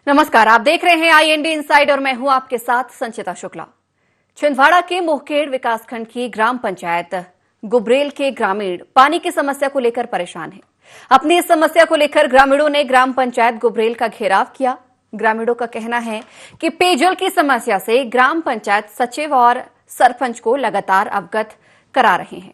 नमस्कार, आप देख रहे हैं आईएनडी इनसाइड और मैं हूं आपके साथ संचिता शुक्ला। छिंदवाड़ा के मोहखेड़ विकासखंड की ग्राम पंचायत गुबरेल के ग्रामीण पानी की समस्या को लेकर परेशान हैं। अपनी इस समस्या को लेकर ग्रामीणों ने ग्राम पंचायत गुबरेल का घेराव किया। ग्रामीणों का कहना है कि पेयजल की समस्या से ग्राम पंचायत सचिव और सरपंच को लगातार अवगत करा रहे हैं,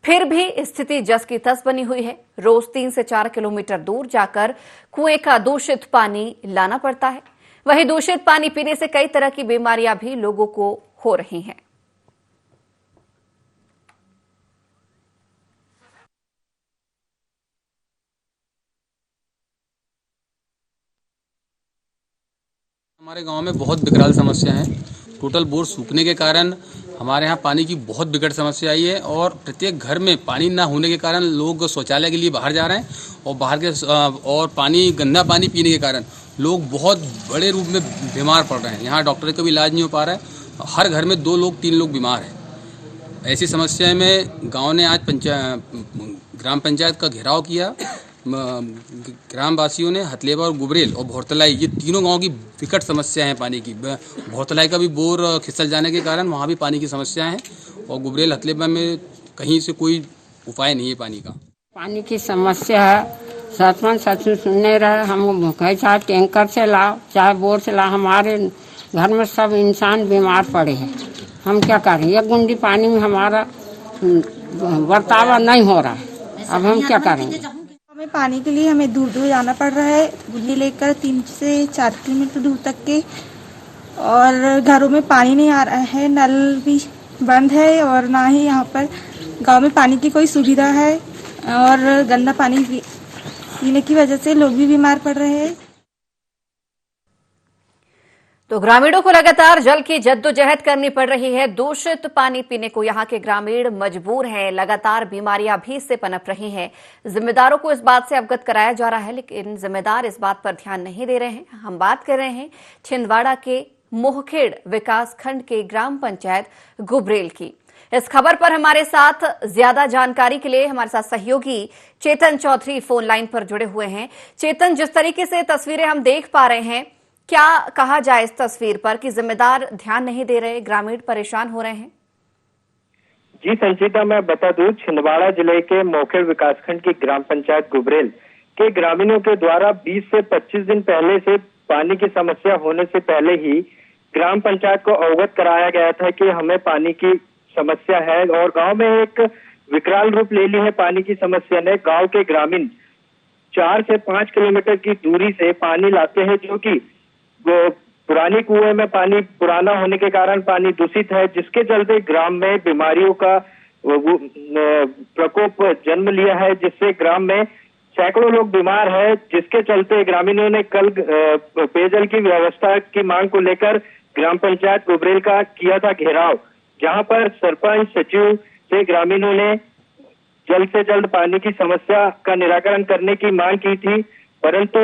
फिर भी स्थिति जस की तस बनी हुई है। रोज 3 से 4 किलोमीटर दूर जाकर कुएं का दूषित पानी लाना पड़ता है। वहीं दूषित पानी पीने से कई तरह की बीमारियां भी लोगों को हो रही हैं। हमारे गांव में बहुत विकराल समस्या है। टोटल बोर सूखने के कारण हमारे यहाँ पानी की बहुत विकट समस्या आई है और प्रत्येक घर में पानी ना होने के कारण लोग शौचालय के लिए बाहर जा रहे हैं और पानी गंदा पानी पीने के कारण लोग बहुत बड़े रूप में बीमार पड़ रहे हैं। यहाँ डॉक्टर का भी इलाज नहीं हो पा रहा है। हर घर में 2 लोग 3 लोग बीमार हैं। ऐसी समस्या में गाँव ने आज ग्राम पंचायत का घेराव किया। ग्रामवासियों ने हथलेबा और गुबरेल और भोरतलाई, ये तीनों गांव की विकट समस्या है पानी की। भोरतलाई का भी बोर खिसल जाने के कारण वहां भी पानी की समस्या है और गुबरेल हथलेबा में कहीं से कोई उपाय नहीं है पानी का। पानी की समस्या है। सरपंच सचिव सुन नहीं रहे। हम कहे चाहे टैंकर से लाओ चाहे बोर से लाओ, हमारे घर में सब इंसान बीमार पड़े हैं। हम क्या करें? एक गुंडी पानी में हमारा बर्तावा नहीं हो रहा है। अब हम क्या करेंगे? हमें पानी के लिए हमें दूर दूर जाना पड़ रहा है, गुल्ली लेकर 3 से 4 किलोमीटर दूर तक के। और घरों में पानी नहीं आ रहा है, नल भी बंद है और ना ही यहाँ पर गांव में पानी की कोई सुविधा है। और गंदा पानी पीने की वजह से लोग भी बीमार पड़ रहे हैं। तो ग्रामीणों को लगातार जल की जद्दोजहद करनी पड़ रही है। दूषित पानी पीने को यहाँ के ग्रामीण मजबूर हैं। लगातार बीमारियां भी इससे पनप रही हैं। जिम्मेदारों को इस बात से अवगत कराया जा रहा है, लेकिन जिम्मेदार इस बात पर ध्यान नहीं दे रहे हैं। हम बात कर रहे हैं छिंदवाड़ा के मोहखेड़ विकासखंड के ग्राम पंचायत गुबरेल की। इस खबर पर हमारे साथ ज्यादा जानकारी के लिए हमारे साथ सहयोगी चेतन चौधरी फोन लाइन पर जुड़े हुए हैं। चेतन, जिस तरीके से तस्वीरें हम देख पा रहे हैं, क्या कहा जाए इस तस्वीर पर कि जिम्मेदार ध्यान नहीं दे रहे, ग्रामीण परेशान हो रहे हैं? जी संचिता, मैं बता दूं, छिंदवाड़ा जिले के मोहखेड़ विकासखंड की ग्राम पंचायत गुबरेल के ग्रामीणों के द्वारा 20 से 25 दिन पहले से पानी की समस्या होने से पहले ही ग्राम पंचायत को अवगत कराया गया था कि हमें पानी की समस्या है। और गांव में एक विकराल रूप ले ली है पानी की समस्या ने। गांव के ग्रामीण 4 से 5 किलोमीटर की दूरी से पानी लाते हैं, जो कि पुरानी कुएं में पानी पुराना होने के कारण पानी दूषित है, जिसके चलते ग्राम में बीमारियों का प्रकोप जन्म लिया है, जिससे ग्राम में सैकड़ों लोग बीमार हैं। जिसके चलते ग्रामीणों ने कल पेयजल की व्यवस्था की मांग को लेकर ग्राम पंचायत गुबरेल का किया था घेराव, जहां पर सरपंच सचिव से ग्रामीणों ने जल्द से जल्द पानी की समस्या का निराकरण करने की मांग की थी। परंतु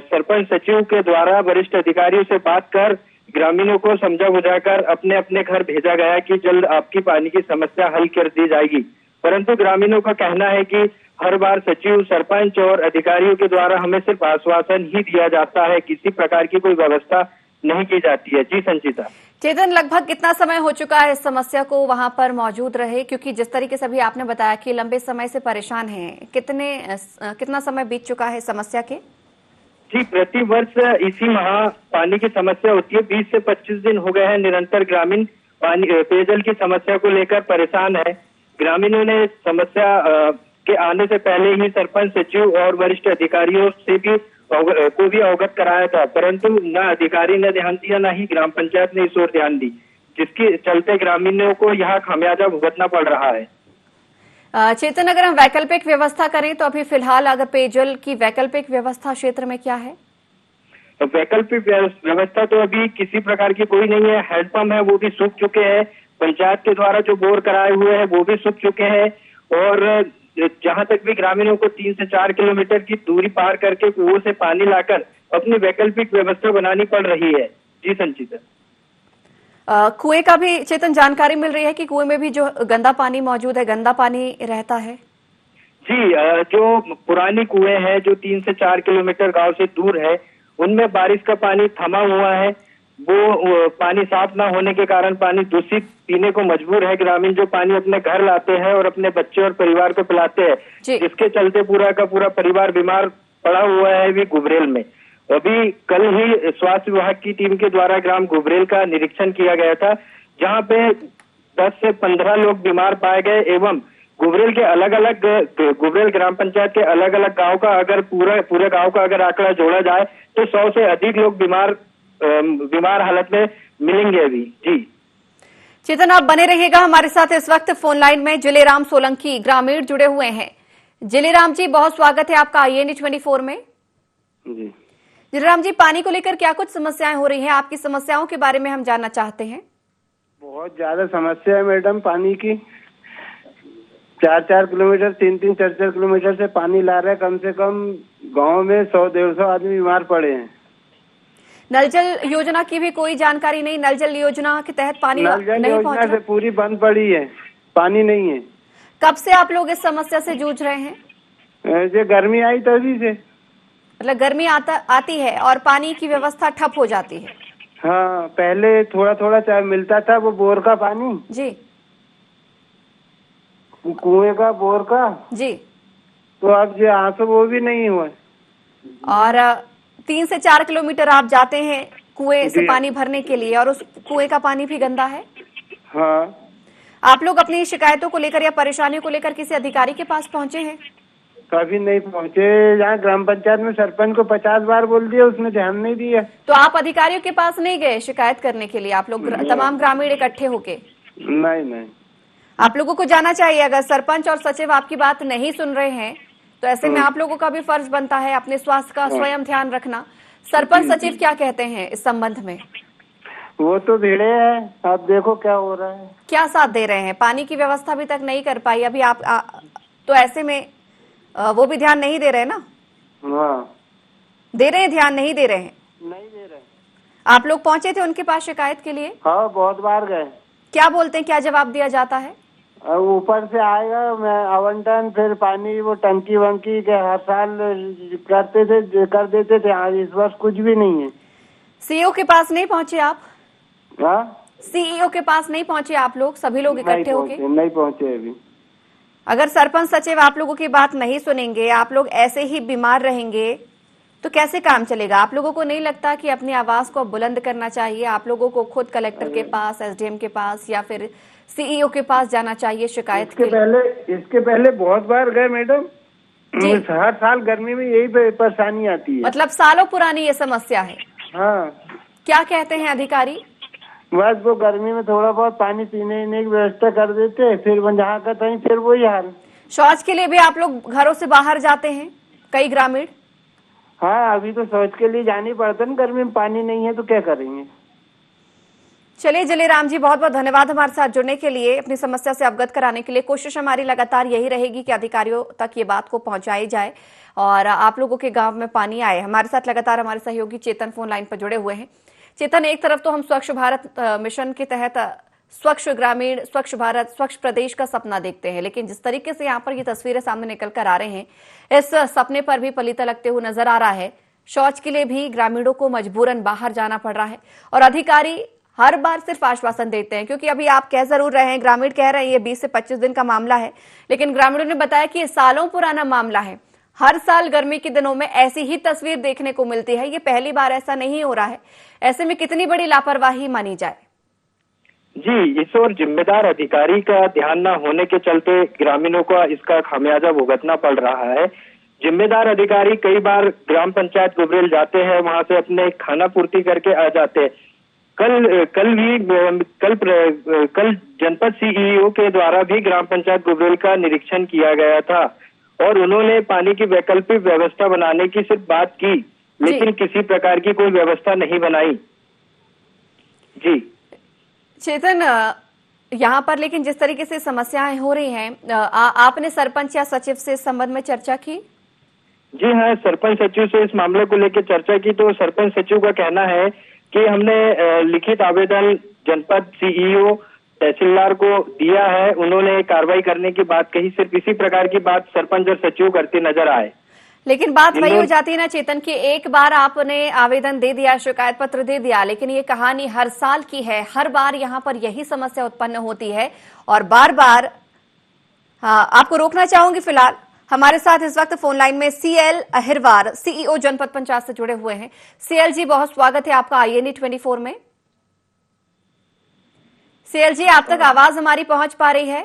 सरपंच सचिव के द्वारा वरिष्ठ अधिकारियों से बात कर ग्रामीणों को समझा बुझाकर अपने अपने घर भेजा गया कि जल्द आपकी पानी की समस्या हल कर दी जाएगी। परंतु ग्रामीणों का कहना है कि हर बार सचिव, सरपंच और अधिकारियों के द्वारा हमें सिर्फ आश्वासन ही दिया जाता है, किसी प्रकार की कोई व्यवस्था नहीं की जाती है। जी संचिता। चेतन, लगभग कितना समय हो चुका है इस समस्या को वहां पर मौजूद रहे? क्योंकि जिस तरीके से अभी आपने बताया कि लंबे समय से परेशान हैं, कितना समय बीत चुका है समस्या के? जी, प्रति वर्ष इसी माह पानी की समस्या होती है। 20 से 25 दिन हो गए हैं निरंतर ग्रामीण पानी पेयजल की समस्या को लेकर परेशान है। ग्रामीणों ने समस्या के आने से पहले ही सरपंच, सचिव और वरिष्ठ अधिकारियों से भी अवगत कराया था, परंतु न अधिकारी ने ध्यान दिया, न ही ग्राम पंचायत ने इस ओर ध्यान दी, जिसके चलते ग्रामीणों को यहाँ खामियाजा भुगतना पड़ रहा है। चेतन, अगर हम वैकल्पिक व्यवस्था करें तो अभी फिलहाल अगर पेयजल की वैकल्पिक व्यवस्था क्षेत्र में क्या है? तो वैकल्पिक व्यवस्था तो अभी किसी प्रकार की कोई नहीं है। हैंडपंप है वो भी सूख चुके हैं। पंचायत के द्वारा जो बोर कराए हुए हैं वो भी सूख चुके हैं। और जहां तक भी ग्रामीणों को 3 से 4 किलोमीटर की दूरी पार करके कुओं से पानी लाकर अपनी वैकल्पिक व्यवस्था बनानी पड़ रही है। जी संचिता। कुएं का भी चेतन जानकारी मिल रही है कि कुएं में भी जो गंदा पानी मौजूद है, गंदा पानी रहता है? जी, जो पुरानी कुएं हैं जो 3 से 4 किलोमीटर गांव से दूर है, उनमें बारिश का पानी थमा हुआ है। वो पानी साफ ना होने के कारण पानी दूषित पीने को मजबूर है ग्रामीण, जो पानी अपने घर लाते हैं और अपने बच्चे और परिवार को पिलाते हैं, जिसके चलते पूरा का पूरा परिवार बीमार पड़ा हुआ है अभी गुबरेल में। अभी कल ही स्वास्थ्य विभाग की टीम के द्वारा ग्राम गुबरेल का निरीक्षण किया गया था, जहां पे 10 से 15 लोग बीमार पाए गए एवं गुबरेल के गुबरेल ग्राम पंचायत के अलग अलग गांव का अगर पूरे गांव का अगर आंकड़ा जोड़ा जाए तो 100 से अधिक लोग बीमार हालत में मिलेंगे अभी। जी चेतन, आप बने रहिएगा हमारे साथ। इस वक्त फोन लाइन में जिलेराम सोलंकी ग्रामीण जुड़े हुए हैं। जिलेराम जी, बहुत स्वागत है आपका IND 24 में। जी जिलेराम जी, पानी को लेकर क्या कुछ समस्याएं हो रही हैं? आपकी समस्याओं के बारे में हम जानना चाहते हैं। बहुत ज्यादा समस्या है मैडम पानी की। 4-4 किलोमीटर 3-3 4-4 किलोमीटर से पानी ला रहे हैं। कम से कम गांव में 100-150 आदमी बीमार पड़े हैं। नल जल योजना की भी कोई जानकारी नहीं? नल जल योजना के तहत पानी नल जल नहीं पहुंच योजना रहा? से पूरी बंद पड़ी है, पानी नहीं है। कब से आप लोग इस समस्या से जूझ रहे हैं? जो गर्मी आई तभी से। मतलब गर्मी आती है और पानी की व्यवस्था ठप हो जाती है? हाँ, पहले थोड़ा थोड़ा चाहे मिलता था वो बोर का पानी जी, कुएं का बोर का जी। तो अब जो यहाँ से वो भी नहीं हुआ। और 3 से 4 किलोमीटर आप जाते हैं कुएं से पानी भरने के लिए और उस कुएं का पानी भी गंदा है। हाँ, आप लोग अपनी शिकायतों को लेकर या परेशानियों को लेकर किसी अधिकारी के पास पहुंचे हैं? कभी नहीं पहुँचे। यहाँ ग्राम पंचायत में सरपंच को 50 बार बोल दिया, उसने ध्यान नहीं दिया। तो आप अधिकारियों के पास नहीं गए शिकायत करने के लिए? आप लोग तमाम ग्रामीण इकट्ठे होके? नहीं। आप लोगों को जाना चाहिए। अगर सरपंच और सचिव आपकी बात नहीं सुन रहे हैं तो ऐसे में आप लोगों का भी फर्ज बनता है अपने स्वास्थ्य का स्वयं ध्यान रखना। सरपंच सचिव क्या कहते हैं इस संबंध में? वो तो भिड़े हैं, आप देखो क्या हो रहा है। क्या साथ दे रहे हैं? पानी की व्यवस्था अभी तक नहीं कर पाई अभी आप तो ऐसे में वो भी ध्यान नहीं दे रहे ना? हाँ, दे रहे हैं, ध्यान नहीं दे रहे हैं? नहीं दे रहे। आप लोग पहुंचे थे उनके पास शिकायत के लिए? हाँ, बहुत बार गए। क्या बोलते हैं, क्या जवाब दिया जाता है? ऊपर से आएगा मैं आवंटन, फिर पानी वो टंकी वंकी के हर साल कर देते थे। आज इस वर्ष कुछ भी नहीं है। CEO के पास नहीं पहुंचे आप? हाँ, CEO के पास नहीं पहुंचे आप लोग? सभी लोग इकट्ठे होके नहीं पहुंचे अभी। अगर सरपंच सचिव आप लोगों की बात नहीं सुनेंगे, आप लोग ऐसे ही बीमार रहेंगे तो कैसे काम चलेगा? आप लोगों को नहीं लगता कि अपनी आवाज को बुलंद करना चाहिए? आप लोगों को खुद कलेक्टर के पास, SDM के पास या फिर CEO के पास जाना चाहिए शिकायत के लिए? इसके पहले बहुत बार गए मैडम। हर साल गर्मी में यही परेशानी आती है। मतलब सालों पुरानी ये समस्या है? हाँ। क्या कहते हैं अधिकारी? बस वो गर्मी में थोड़ा बहुत पानी पीने की व्यवस्था कर देते, फिर जहाँ का तहीं फिर वही हाल। शौच के लिए भी आप लोग घरों से बाहर जाते हैं कई ग्रामीण? हाँ, अभी तो शौच के लिए जानी पड़ता है, गर्मी में पानी नहीं है तो क्या करेंगे। चलिए जिलेराम जी, बहुत बहुत धन्यवाद हमारे साथ जुड़ने के लिए, अपनी समस्या से अवगत कराने के लिए। कोशिश हमारी लगातार यही रहेगी कि अधिकारियों तक ये बात को पहुंचाई जाए और आप लोगों के गांव में पानी आए। हमारे साथ लगातार हमारे सहयोगी चेतन फोन लाइन पर जुड़े हुए हैं। चेतन, एक तरफ तो हम स्वच्छ भारत मिशन के तहत स्वच्छ ग्रामीण, स्वच्छ भारत, स्वच्छ प्रदेश का सपना देखते हैं, लेकिन जिस तरीके से यहाँ पर ये तस्वीरें सामने निकल कर आ रहे हैं, इस सपने पर भी पलीता लगते हुए नजर आ रहा है। शौच के लिए भी ग्रामीणों को मजबूरन बाहर जाना पड़ रहा है और अधिकारी हर बार सिर्फ आश्वासन देते हैं, क्योंकि अभी आप कह जरूर रहे हैं, ग्रामीण कह रहे हैं ये 20 से 25 दिन का मामला है, लेकिन ग्रामीणों ने बताया कि ये सालों पुराना मामला है। हर साल गर्मी के दिनों में ऐसी ही तस्वीर देखने को मिलती है, ये पहली बार ऐसा नहीं हो रहा है। ऐसे में कितनी बड़ी लापरवाही मानी जाए? जी, इस ओर जिम्मेदार अधिकारी का ध्यान न होने के चलते ग्रामीणों को इसका खामियाजा भुगतना पड़ रहा है। जिम्मेदार अधिकारी कई बार ग्राम पंचायत गुबरेल जाते हैं, वहां से अपने खाना पूर्ति करके आ जाते हैं। कल जनपद CEO के द्वारा भी ग्राम पंचायत गुबरेल का निरीक्षण किया गया था और उन्होंने पानी की वैकल्पिक व्यवस्था बनाने की सिर्फ बात की, लेकिन किसी प्रकार की कोई व्यवस्था नहीं बनाई। जी चेतन, यहाँ पर लेकिन जिस तरीके से समस्याएं हो रही हैं, आपने सरपंच या सचिव से इस संबंध में चर्चा की? जी हाँ, सरपंच सचिव से इस मामले को लेकर चर्चा की तो सरपंच सचिव का कहना है कि हमने लिखित आवेदन जनपद CEO तहसीलदार को दिया है, उन्होंने कार्रवाई करने की बात कही। सिर्फ इसी प्रकार की बात सरपंच और सचिव करते नजर आए। लेकिन बात वही हो जाती है ना चेतन कि एक बार आपने आवेदन दे दिया, शिकायत पत्र दे दिया, लेकिन ये कहानी हर साल की है, हर बार यहाँ पर यही समस्या उत्पन्न होती है और बार बार। हाँ, आपको रोकना चाहूंगी फिलहाल। हमारे साथ इस वक्त फोन लाइन में सीएल अहिरवार, सीईओ जनपद पंचायत से जुड़े हुए हैं। सीएल जी, बहुत स्वागत है आपका INE 24 में। सीएल जी, आप तक आवाज हमारी पहुंच पा रही है?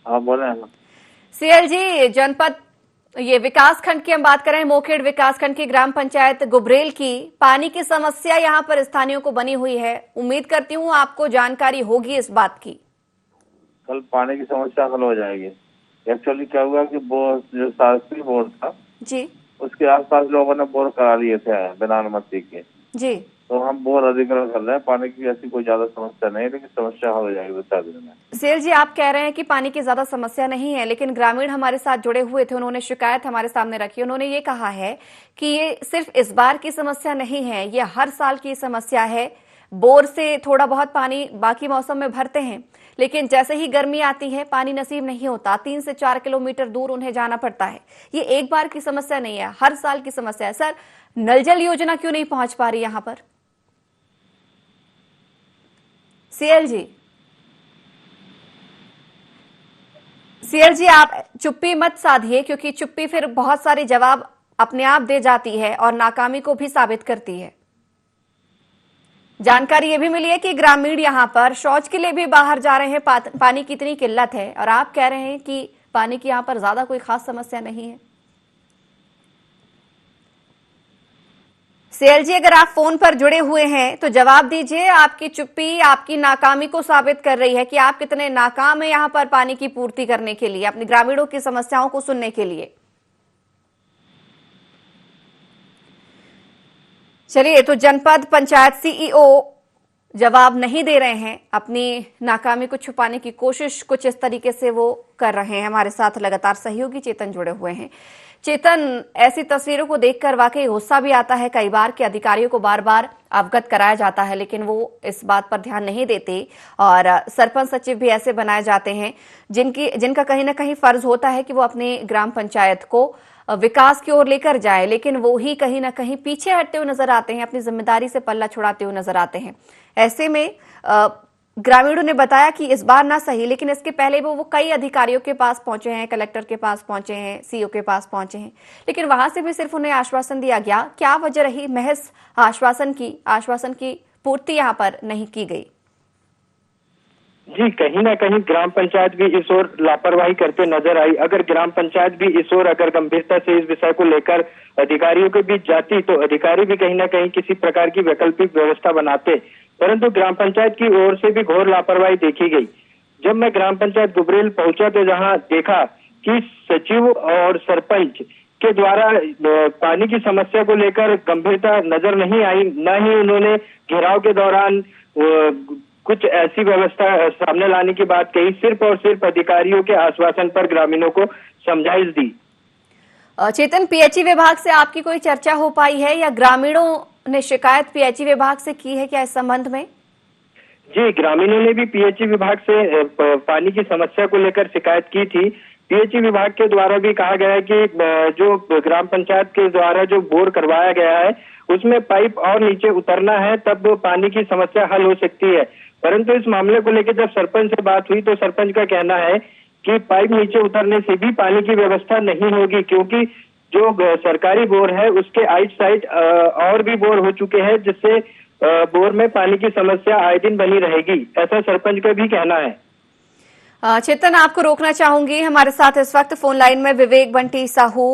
हाँ बोले। सीएल जी, जनपद ये विकास खंड की हम बात कर रहे हैं, मोखेड़ विकास खंड की ग्राम पंचायत गुब्रेल की पानी की समस्या यहाँ पर स्थानीयों को बनी हुई है। उम्मीद करती हूँ आपको जानकारी होगी इस बात की। कल पानी की समस्या हल हो जाएगी। एक्चुअली क्या हुआ कि बोर जो शासकीय बोर था जी, उसके आसपास लोगों ने बोर करा लिए थे बिना अनुमति के। जी, तो हम बोर अधिग्रहण कर रहे हैं। पानी की ऐसी कोई ज्यादा समस्या नहीं, लेकिन समस्या हल हो जाएगी 2-4 दिन में। सीएल जी, आप कह रहे हैं कि पानी की ज्यादा समस्या नहीं है, लेकिन ग्रामीण हमारे साथ जुड़े हुए थे, उन्होंने शिकायत हमारे सामने रखी। उन्होंने ये कहा है कि ये सिर्फ इस बार की समस्या नहीं है, ये हर साल की समस्या है। बोर से थोड़ा बहुत पानी बाकी मौसम में भरते हैं, लेकिन जैसे ही गर्मी आती है पानी नसीब नहीं होता। 3 से 4 किलोमीटर दूर उन्हें जाना पड़ता है। ये एक बार की समस्या नहीं है, हर साल की समस्या है। सर, नल जल योजना क्यों नहीं पहुंच पा रही यहां पर? सीएल जी, आप चुप्पी मत साधिए, क्योंकि चुप्पी फिर बहुत सारे जवाब अपने आप दे जाती है और नाकामी को भी साबित करती है। जानकारी ये भी मिली है कि ग्रामीण यहां पर शौच के लिए भी बाहर जा रहे हैं, पानी की इतनी किल्लत है, और आप कह रहे हैं कि पानी की यहां पर ज्यादा कोई खास समस्या नहीं है। सीएल जी, अगर आप फोन पर जुड़े हुए हैं तो जवाब दीजिए। आपकी चुप्पी आपकी नाकामी को साबित कर रही है कि आप कितने नाकाम हैं यहां पर पानी की पूर्ति करने के लिए, अपने ग्रामीणों की समस्याओं को सुनने के लिए। चलिए, तो जनपद पंचायत सीईओ जवाब नहीं दे रहे हैं, अपनी नाकामी को छुपाने की कोशिश कुछ इस तरीके से वो कर रहे हैं। हमारे साथ लगातार सहयोगी चेतन जुड़े हुए हैं। चेतन, ऐसी तस्वीरों को देखकर वाकई गुस्सा भी आता है कई बार कि अधिकारियों को बार बार अवगत कराया जाता है, लेकिन वो इस बात पर ध्यान नहीं देते, और सरपंच सचिव भी ऐसे बनाए जाते हैं जिनका कहीं ना कहीं फर्ज होता है कि वो अपने ग्राम पंचायत को विकास की ओर लेकर जाए, लेकिन वो ही कहीं ना कहीं पीछे हटते हुए नजर आते हैं, अपनी जिम्मेदारी से पल्ला छुड़ाते हुए नजर आते हैं। ऐसे में ग्रामीणों ने बताया कि इस बार ना सही, लेकिन इसके पहले वो कई अधिकारियों के पास पहुंचे हैं, कलेक्टर के पास पहुंचे हैं, सीईओ के पास पहुंचे हैं, लेकिन वहां से भी सिर्फ उन्हें आश्वासन दिया गया। क्या वजह रही महज आश्वासन की पूर्ति यहां पर नहीं की गई? जी, कहीं ना कहीं ग्राम पंचायत भी इस ओर लापरवाही करते नजर आई। अगर ग्राम पंचायत भी इस ओर अगर गंभीरता से इस विषय को लेकर अधिकारियों के बीच जाती तो अधिकारी भी कहीं ना कहीं किसी प्रकार की वैकल्पिक व्यवस्था बनाते, परंतु ग्राम पंचायत की ओर से भी घोर लापरवाही देखी गई। जब मैं ग्राम पंचायत गुब्रेल पहुंचा तो जहां देखा कि सचिव और सरपंच के द्वारा पानी की समस्या को लेकर गंभीरता नजर नहीं आई, न ही उन्होंने घेराव के दौरान कुछ ऐसी व्यवस्था सामने लाने की बात कही। सिर्फ और सिर्फ अधिकारियों के आश्वासन पर ग्रामीणों को समझाइश दी। चेतन, पीएचई विभाग से आपकी कोई चर्चा हो पाई है या ग्रामीणों ने शिकायत पीएचई विभाग से की है क्या इस संबंध में? जी, ग्रामीणों ने भी पीएचई विभाग से पानी की समस्या को लेकर शिकायत की थी। पीएचई विभाग के द्वारा भी कहा गया है कि जो ग्राम पंचायत के द्वारा जो बोर करवाया गया है उसमें पाइप और नीचे उतरना है, तब पानी की समस्या हल हो सकती है। परंतु इस मामले को लेकर जब सरपंच से बात हुई तो सरपंच का कहना है कि पाइप नीचे उतरने से भी पानी की व्यवस्था नहीं होगी, क्योंकि जो सरकारी बोर है उसके आइट साइड और भी बोर हो चुके हैं, जिससे बोर में पानी की समस्या आए दिन बनी रहेगी, ऐसा सरपंच का भी कहना है। चेतन, आपको रोकना चाहूंगी। हमारे साथ इस वक्त फोन लाइन में विवेक बंटी साहू,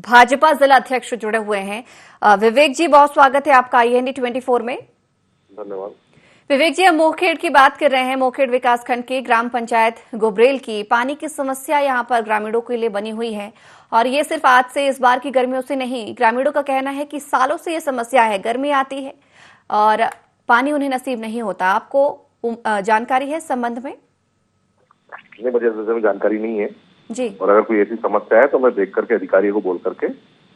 भाजपा जिला अध्यक्ष जुड़े हुए हैं। विवेक जी, बहुत स्वागत है आपका INE 24 में। धन्यवाद। विवेक जी, हम मोखेड़ की बात कर रहे हैं, मोखेड़ विकासखंड की ग्राम पंचायत गुब्रेल की पानी की समस्या यहाँ पर ग्रामीणों के लिए बनी हुई है, और ये सिर्फ आज से इस बार की गर्मियों से नहीं, ग्रामीणों का कहना है कि सालों से ये समस्या है। गर्मी आती है और पानी उन्हें नसीब नहीं होता। आपको जानकारी है इस संबंध में? मुझे जानकारी नहीं है जी, और अगर कोई ऐसी समस्या है तो मैं देख करके अधिकारियों को बोल करके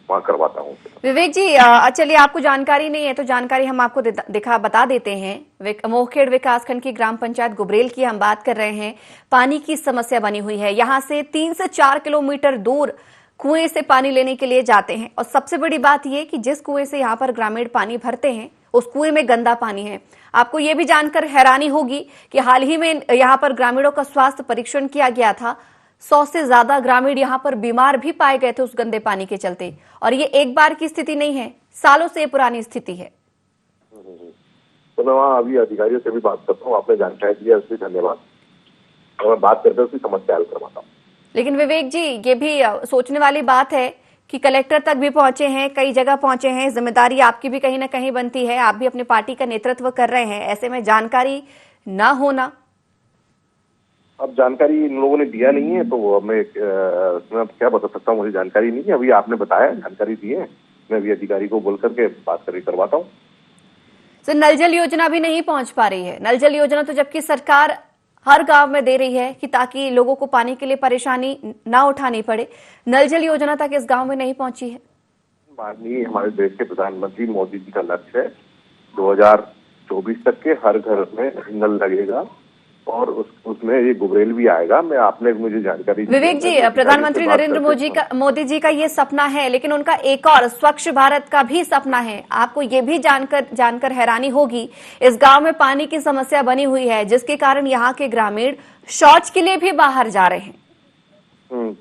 वहाँ करवाता हूँ। विवेक जी, चलिए, आपको जानकारी नहीं है तो जानकारी हम आपको बता देते हैं। मोखेड़ विकासखंड की ग्राम पंचायत गुब्रेल की हम बात कर रहे हैं। पानी की समस्या बनी हुई है। यहाँ से 3 से 4 किलोमीटर दूर कुएं से पानी लेने के लिए जाते हैं और सबसे बड़ी बात यह कि जिस कुएं से यहाँ पर ग्रामीण पानी भरते हैं उस कुएं में गंदा पानी है। आपको ये भी जानकर हैरानी होगी कि हाल ही में यहाँ पर ग्रामीणों का स्वास्थ्य परीक्षण किया गया था। 100 से ज्यादा ग्रामीण यहाँ पर बीमार भी पाए गए थे उस गंदे पानी के चलते। और ये एक बार की स्थिति नहीं है, सालों से ये पुरानी स्थिति है। तो मैं वहाँ अभी अधिकारियों से भी बात करता हूँ, आपने जानकारी दिया उसके धन्यवाद, और मैं बात करके उसकी समस्या हल करवाता हूँ। लेकिन विवेक जी, ये भी सोचने वाली बात है कि कलेक्टर तक भी पहुंचे हैं, कई जगह पहुंचे हैं, जिम्मेदारी आपकी भी कहीं ना कहीं बनती है, आप भी अपनी पार्टी का नेतृत्व कर रहे हैं, ऐसे में जानकारी ना होना। अब जानकारी इन लोगों ने दिया नहीं है तो मैं क्या बता सकता हूँ, मुझे जानकारी नहीं है। अभी आपने बताया, जानकारी दी है, मैं अभी अधिकारी को बोल करके बात करके करवाता हूँ। तो नल जल योजना भी नहीं पहुंच पा रही है। नल जल योजना तो जबकि सरकार हर गांव में दे रही है कि ताकि लोगों को पानी के लिए परेशानी ना उठानी पड़े, नल जल योजना तक इस गांव में नहीं पहुंची है। माननीय हमारे देश के प्रधानमंत्री मोदी जी का लक्ष्य है 2024 तक के हर घर में नल लगेगा और उसमें ये गुबरेल भी आएगा। मैं आपने मुझे जानकारी दी। विवेक जी, प्रधानमंत्री नरेंद्र मोदी जी का ये सपना है, लेकिन उनका एक और स्वच्छ भारत का भी सपना है। आपको ये भी जानकर हैरानी होगी, इस गांव में पानी की समस्या बनी हुई है जिसके कारण यहाँ के ग्रामीण शौच के लिए भी बाहर जा रहे हैं।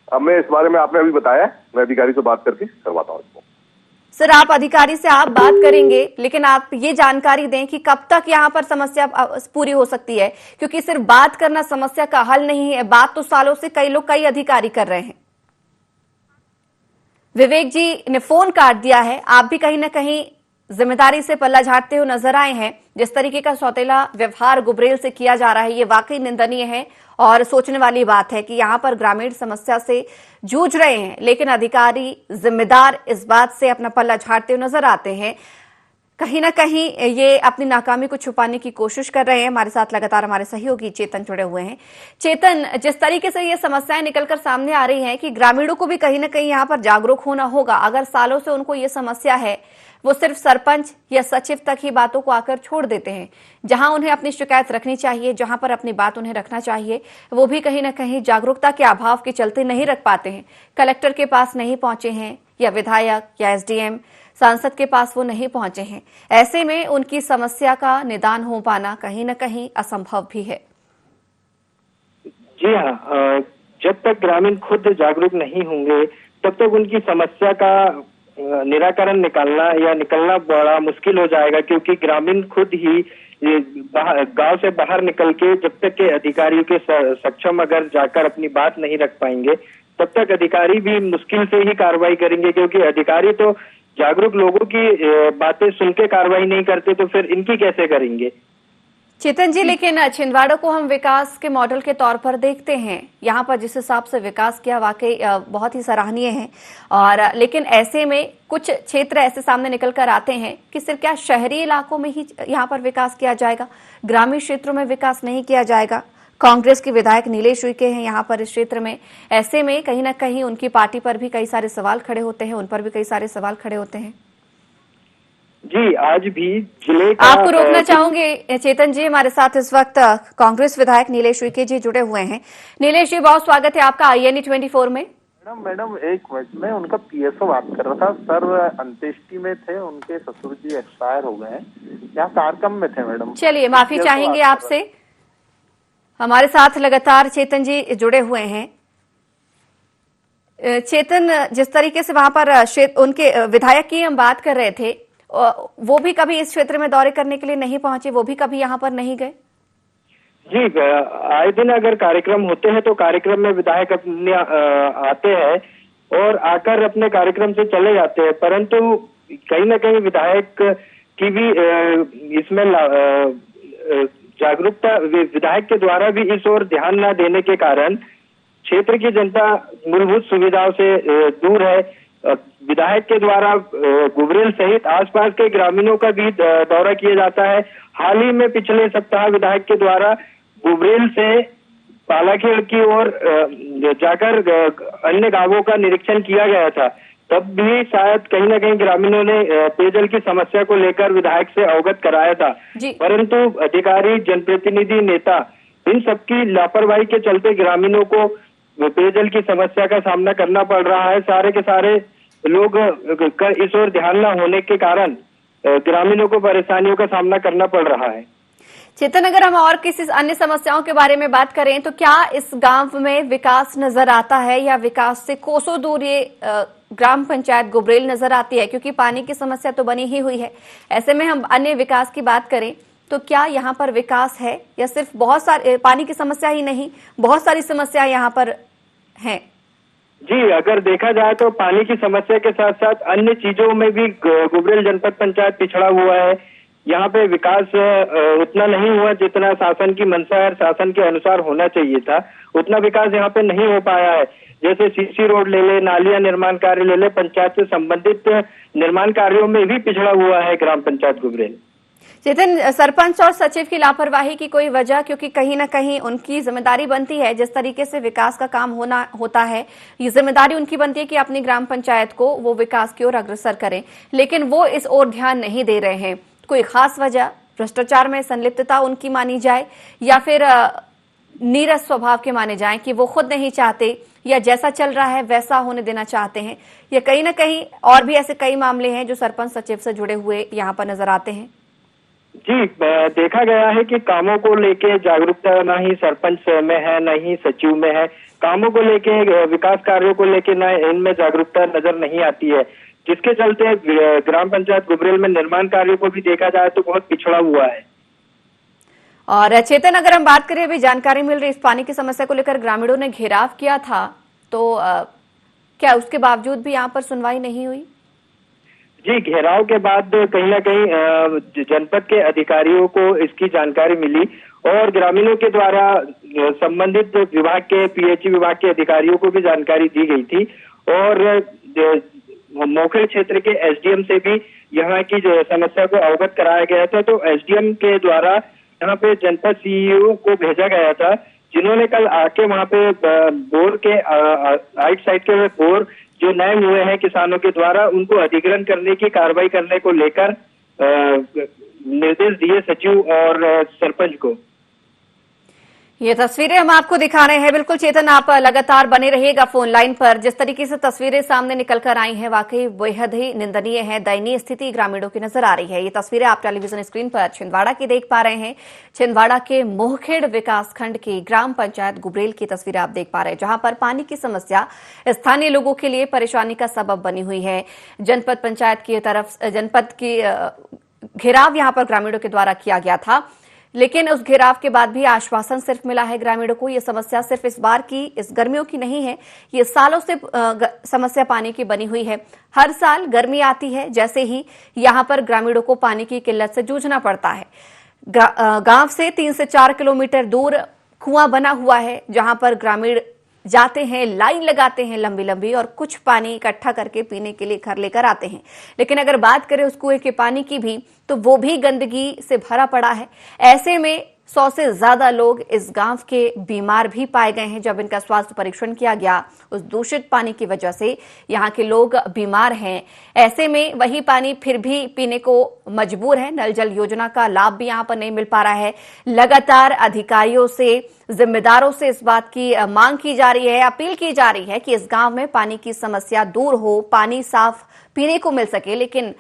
अब मैं इस बारे में, आपने अभी बताया, मैं अधिकारी से बात करके करवाता हूँ इसको। सर, आप अधिकारी से आप बात करेंगे, लेकिन आप ये जानकारी दें कि कब तक यहाँ पर समस्या पूरी हो सकती है, क्योंकि सिर्फ बात करना समस्या का हल नहीं है। बात तो सालों से कई अधिकारी कर रहे हैं। विवेक जी ने फोन काट दिया है। आप भी कहीं ना कहीं जिम्मेदारी से पल्ला झाड़ते हुए नजर आए हैं। जिस तरीके का सौतेला व्यवहार गुबरेल से किया जा रहा है, ये वाकई निंदनीय है और सोचने वाली बात है कि यहाँ पर ग्रामीण समस्या से जूझ रहे हैं, लेकिन अधिकारी जिम्मेदार इस बात से अपना पल्ला झाड़ते हुए नजर आते हैं। कहीं ना कहीं ये अपनी नाकामी को छुपाने की कोशिश कर रहे हैं। हमारे साथ लगातार हमारे सहयोगी चेतन जुड़े हुए हैं। चेतन, जिस तरीके से ये समस्याएं निकलकर सामने आ रही हैं कि ग्रामीणों को भी कहीं ना कहीं यहाँ पर जागरूक होना होगा। अगर सालों से उनको ये समस्या है, वो सिर्फ सरपंच या सचिव तक ही बातों को आकर छोड़ देते हैं। जहां उन्हें अपनी शिकायत रखनी चाहिए, जहां पर अपनी बात उन्हें रखना चाहिए, वो भी कहीं ना कहीं जागरूकता के अभाव के चलते नहीं रख पाते हैं। कलेक्टर के पास नहीं पहुंचे हैं, या विधायक या एसडीएम सांसद के पास वो नहीं पहुंचे हैं। ऐसे में उनकी समस्या का निदान हो पाना कहीं ना कहीं असंभव भी है। जी हाँ, जब तक ग्रामीण खुद जागरूक नहीं होंगे तब तक उनकी समस्या का निराकरण निकलना बड़ा मुश्किल हो जाएगा, क्योंकि ग्रामीण खुद ही गांव से बाहर निकल के जब तक के अधिकारियों के सक्षम अगर जाकर अपनी बात नहीं रख पाएंगे तब तक अधिकारी भी मुश्किल से ही कार्रवाई करेंगे, क्योंकि अधिकारी तो जागरूक लोगों की बातें सुन के कार्रवाई नहीं करते तो फिर इनकी कैसे करेंगे। चेतन जी, लेकिन छिंदवाड़ा को हम विकास के मॉडल के तौर पर देखते हैं। यहाँ पर जिस हिसाब से विकास किया वाकई बहुत ही सराहनीय है। और लेकिन ऐसे में कुछ क्षेत्र ऐसे सामने निकल कर आते हैं कि सिर्फ क्या शहरी इलाकों में ही यहाँ पर विकास किया जाएगा, ग्रामीण क्षेत्रों में विकास नहीं किया जाएगा। कांग्रेस के विधायक नीलेश उइके हैं यहाँ पर इस क्षेत्र में। ऐसे में कहीं ना कहीं उनकी पार्टी पर भी कई सारे सवाल खड़े होते हैं, उन पर भी कई सारे सवाल खड़े होते हैं। जी, आज भी जिले का आपको रोकना चाहूंगे चेतन जी, हमारे साथ इस वक्त कांग्रेस विधायक नीलेश उइके जी जुड़े हुए हैं। नीलेश जी, बहुत स्वागत है आपका INE 24 में। मैडम एक मिनट में, उनका PSO बात कर रहा था सर। अंत्येष्टि में थे, उनके ससुर जी एक्सपायर हो गए हैं, यहाँ कार्यक्रम में थे मैडम। चलिए, माफी चाहेंगे आपसे। हमारे साथ लगातार चेतन जी जुड़े हुए हैं। चेतन, जिस तरीके से वहां पर उनके विधायक की हम बात कर रहे थे, वो भी कभी इस क्षेत्र में दौरे करने के लिए नहीं पहुंचे, वो भी कभी यहाँ पर नहीं गए। जी, आए दिन अगर कार्यक्रम होते हैं तो कार्यक्रम में विधायक अपने आते हैं और आकर अपने कार्यक्रम से चले जाते हैं, परंतु कहीं ना कहीं विधायक की भी इसमें जागरूकता विधायक के द्वारा भी इस ओर ध्यान न देने के कारण क्षेत्र की जनता मूलभूत सुविधाओं से दूर है। विधायक के द्वारा गुबरेल सहित आसपास के ग्रामीणों का भी दौरा किया जाता है। हाल ही में पिछले सप्ताह विधायक के द्वारा गुबरेल से पालाखेड़ की ओर जाकर अन्य गांवों का निरीक्षण किया गया था। तब भी शायद कहीं ना कहीं ग्रामीणों ने पेयजल की समस्या को लेकर विधायक से अवगत कराया था, परंतु अधिकारी, जनप्रतिनिधि, नेता, इन सबकी लापरवाही के चलते ग्रामीणों को पेयजल की समस्या का सामना करना पड़ रहा है। सारे के सारे लोग का इस ओर ध्यान न होने के कारण ग्रामीणों को परेशानियों का सामना करना पड़ रहा है। चेतन, अगर हम और किसी अन्य समस्याओं के बारे में बात करें तो क्या इस गांव में विकास नजर आता है या विकास से कोसों दूर ये ग्राम पंचायत गुबरेल नजर आती है? क्योंकि पानी की समस्या तो बनी ही हुई है। ऐसे में हम अन्य विकास की बात करें तो क्या यहाँ पर विकास है या सिर्फ बहुत सारी पानी की समस्या ही नहीं, बहुत सारी समस्या यहाँ पर हैं? जी, अगर देखा जाए तो पानी की समस्या के साथ साथ अन्य चीजों में भी गुबरेल जनपद पंचायत पिछड़ा हुआ है। यहाँ पे विकास उतना नहीं हुआ जितना शासन की मंशा और शासन के अनुसार होना चाहिए था। उतना विकास यहाँ पे नहीं हो पाया है। जैसे सीसी रोड ले ले, नालियां निर्माण कार्य ले ले, पंचायत से संबंधित निर्माण कार्यों में भी पिछड़ा हुआ है ग्राम पंचायत गुबरेल। चेतन, सरपंच और सचिव की लापरवाही की कोई वजह? क्योंकि कहीं ना कहीं उनकी जिम्मेदारी बनती है, जिस तरीके से विकास का काम होता है, ये जिम्मेदारी उनकी बनती है कि अपनी ग्राम पंचायत को वो विकास की ओर अग्रसर करें, लेकिन वो इस ओर ध्यान नहीं दे रहे हैं। कोई खास वजह? भ्रष्टाचार में संलिप्तता उनकी मानी जाए या फिर नीरस स्वभाव के माने जाएं कि वो खुद नहीं चाहते या जैसा चल रहा है वैसा होने देना चाहते हैं, या कहीं ना कहीं और भी ऐसे कई मामले हैं जो सरपंच सचिव से जुड़े हुए यहाँ पर नजर आते हैं? जी, देखा गया है कि कामों को लेके जागरूकता ना ही सरपंच में है, न ही सचिव में है। कामों को लेके, विकास कार्यों को लेके ना इनमें जागरूकता नजर नहीं आती है, जिसके चलते ग्राम पंचायत गुबरेल में निर्माण कार्यों को भी देखा जाए तो बहुत पिछड़ा हुआ है। और चेतन, अगर हम बात करें, अभी जानकारी मिल रही, इस पानी की समस्या को लेकर ग्रामीणों ने घेराव किया था, तो क्या उसके बावजूद भी यहाँ पर सुनवाई नहीं हुई? जी, घेराव के बाद कहीं ना कहीं जनपद के अधिकारियों को इसकी जानकारी मिली और ग्रामीणों के द्वारा संबंधित विभाग के पीएचई विभाग के अधिकारियों को भी जानकारी दी गई थी और मोखेड़ क्षेत्र के एसडीएम से भी यहाँ की समस्या को अवगत कराया गया था। तो एसडीएम के द्वारा यहाँ पे जनपद सीईओ को भेजा गया था, जिन्होंने कल आके वहाँ पे बोर के राइट साइड के बोर जो नए हुए हैं किसानों के द्वारा, उनको अधिग्रहण करने की कार्रवाई करने को लेकर निर्देश दिए सचिव और सरपंच को। ये तस्वीरें हम आपको दिखा रहे हैं। बिल्कुल चेतन, आप लगातार बने रहिएगा फोन लाइन पर। जिस तरीके से तस्वीरें सामने निकलकर आई हैं, वाकई बेहद ही निंदनीय है, दयनीय स्थिति ग्रामीणों की नजर आ रही है। ये तस्वीरें आप टेलीविजन स्क्रीन पर छिंदवाड़ा की देख पा रहे हैं। छिंदवाड़ा के मोहखेड़ विकासखंड की ग्राम पंचायत गुबरेल की तस्वीरें आप देख पा रहे हैं, जहां पर पानी की समस्या स्थानीय लोगों के लिए परेशानी का सबब बनी हुई है। जनपद पंचायत की तरफ जनपद की घेराव यहां पर ग्रामीणों के द्वारा किया गया था, लेकिन उस घेराव के बाद भी आश्वासन सिर्फ मिला है ग्रामीणों को। ये समस्या सिर्फ इस बार की, इस गर्मियों की नहीं है, ये सालों से समस्या पानी की बनी हुई है। हर साल गर्मी आती है, जैसे ही यहाँ पर ग्रामीणों को पानी की किल्लत से जूझना पड़ता है। गांव से 3 से 4 किलोमीटर दूर कुआं बना हुआ है, जहां पर ग्रामीण जाते हैं, लाइन लगाते हैं लंबी लंबी, और कुछ पानी इकट्ठा करके पीने के लिए घर लेकर आते हैं। लेकिन अगर बात करें उस कुएं के पानी की भी, तो वो भी गंदगी से भरा पड़ा है। ऐसे में 100 से ज्यादा लोग इस गांव के बीमार भी पाए गए हैं। जब इनका स्वास्थ्य परीक्षण किया गया, उस दूषित पानी की वजह से यहाँ के लोग बीमार हैं। ऐसे में वही पानी फिर भी पीने को मजबूर है। नल जल योजना का लाभ भी यहाँ पर नहीं मिल पा रहा है। लगातार अधिकारियों से, जिम्मेदारों से इस बात की मांग की जा रही है, अपील की जा रही है कि इस गांव में पानी की समस्या दूर हो, पानी साफ पीने को मिल सके। लेकिन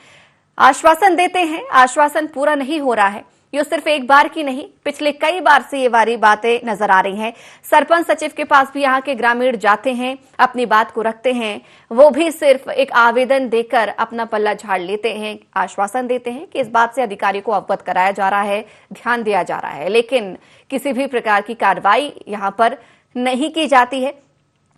आश्वासन देते हैं, आश्वासन पूरा नहीं हो रहा है। ये सिर्फ एक बार की नहीं, पिछले कई बार से ये वाली बातें नजर आ रही हैं। सरपंच सचिव के पास भी यहाँ के ग्रामीण जाते हैं, अपनी बात को रखते हैं, वो भी सिर्फ एक आवेदन देकर अपना पल्ला झाड़ लेते हैं, आश्वासन देते हैं कि इस बात से अधिकारी को अवगत कराया जा रहा है, ध्यान दिया जा रहा है, लेकिन किसी भी प्रकार की कार्रवाई यहाँ पर नहीं की जाती है।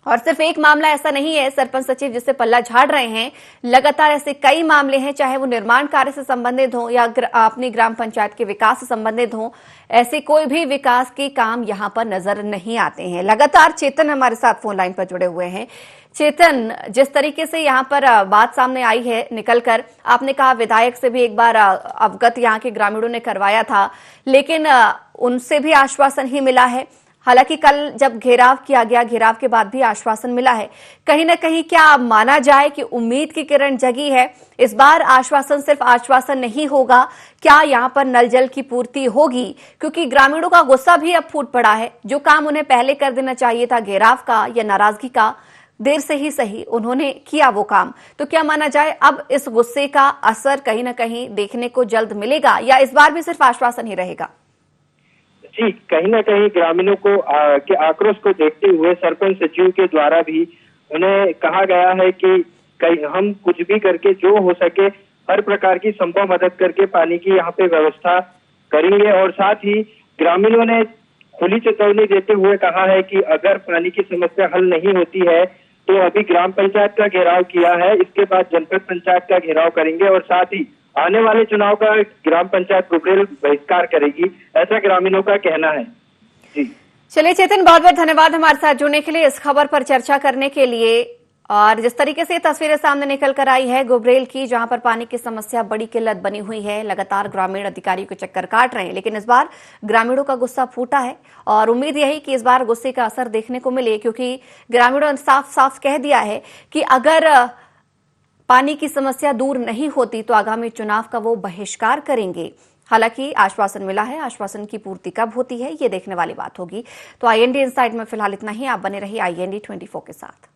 और सिर्फ एक मामला ऐसा नहीं है सरपंच सचिव जिससे पल्ला झाड़ रहे हैं, लगातार ऐसे कई मामले हैं, चाहे वो निर्माण कार्य से संबंधित हो या अपनी ग्राम पंचायत के विकास से संबंधित हो। ऐसे कोई भी विकास के काम यहाँ पर नजर नहीं आते हैं। लगातार चेतन हमारे साथ फोन लाइन पर जुड़े हुए हैं। चेतन, जिस तरीके से यहाँ पर बात सामने आई है निकलकर, आपने कहा विधायक से भी एक बार अवगत यहाँ के ग्रामीणों ने करवाया था, लेकिन उनसे भी आश्वासन ही मिला है। हालांकि कल जब घेराव किया गया, घेराव के बाद भी आश्वासन मिला है। कहीं न कहीं क्या माना जाए कि उम्मीद की किरण जगी है? इस बार आश्वासन सिर्फ आश्वासन नहीं होगा, क्या यहां पर नल जल की पूर्ति होगी? क्योंकि ग्रामीणों का गुस्सा भी अब फूट पड़ा है। जो काम उन्हें पहले कर देना चाहिए था, घेराव का या नाराजगी का, देर से ही सही उन्होंने किया वो काम। तो क्या माना जाए अब इस गुस्से का असर कहीं न कहीं देखने को जल्द मिलेगा, या इस बार भी सिर्फ आश्वासन ही रहेगा? जी, कहीं ना कहीं ग्रामीणों को के आक्रोश को देखते हुए सरपंच सचिव के द्वारा भी उन्हें कहा गया है कि हम कुछ भी करके जो हो सके हर प्रकार की संभव मदद करके पानी की यहाँ पे व्यवस्था करेंगे। और साथ ही ग्रामीणों ने खुली चेतावनी देते हुए कहा है कि अगर पानी की समस्या हल नहीं होती है तो अभी ग्राम पंचायत का घेराव किया है, इसके बाद जनपद पंचायत का घेराव करेंगे और साथ ही आने वाले चुनाव का ग्राम पंचायत गुब्रेल बहिष्कार करेगी, ऐसा ग्रामीणों का कहना है। जी चलिए चेतन, बहुत बहुत धन्यवाद हमारे साथ जुड़ने के लिए, इस खबर पर चर्चा करने के लिए। और जिस तरीके से तस्वीरें सामने निकल कर आई है गुब्रेल की, जहां पर पानी की समस्या बड़ी किल्लत बनी हुई है, लगातार ग्रामीण अधिकारियों के चक्कर काट रहे हैं, लेकिन इस बार ग्रामीणों का गुस्सा फूटा है और उम्मीद यही कि इस बार गुस्से का असर देखने को मिले, क्योंकि ग्रामीणों ने साफ साफ कह दिया है कि अगर पानी की समस्या दूर नहीं होती तो आगामी चुनाव का वो बहिष्कार करेंगे। हालांकि आश्वासन मिला है, आश्वासन की पूर्ति कब होती है ये देखने वाली बात होगी। तो IND इनसाइड में फिलहाल इतना ही। आप बने रहिए IND 24 के साथ।